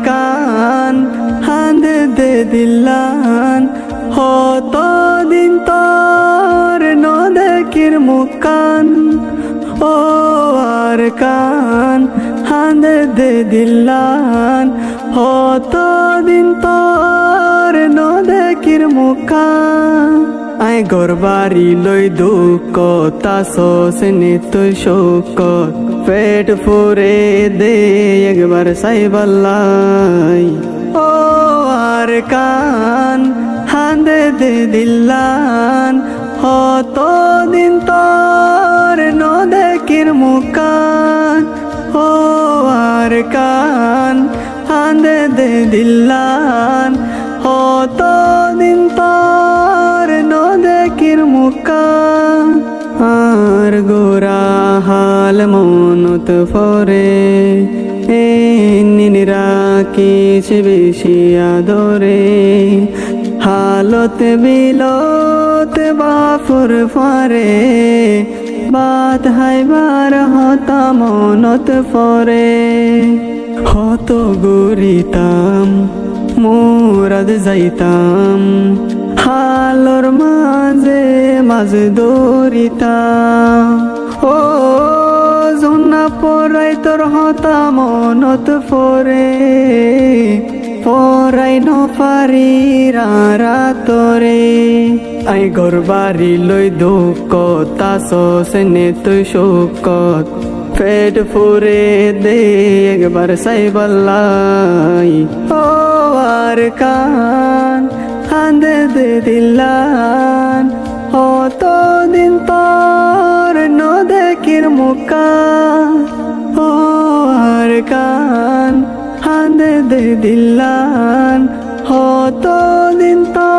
কান হাঁদে দে দিলান হত দিন তোর ন দেখির মুখান ও আর কান হাঁদে দে দিলান হত দিন তোর ন দেখির মুখান আই গরবারি লই দুঃখ তাসস নিতুই শোক পেট ফুরে দে একবার সাইবাল্লাই ও আর কান হাঁদে দে দিলান হত দিন তোর ন দেখির মুখান ও আর কান হাঁদে দে দিলান হত দিন তোর ন দেখির মুখান আর গোরা হাল মনত ফরে এ নিরা কিছ বেশি আদরে হালত বিলত বাফুর ফারে বাত হাইবার হতা মনত ফরে হত গরিতাম মুরাদ যাইতাম হালর মাঝে মাঝ দৌড়িতাম ও জোনা পরাই তোর হতা মনত ফরে পরাই নপারি রাতরে আই গরবারি লই দুঃখ তাসস নে তুই শোক পেট ফুরে দে একবার সাইবাল্লাই ও আর কান হাঁদে দে দিলান হত দিন তোর ন দেখির মুখান ও আর কান হাঁদে দে দিলান হত দিন তোর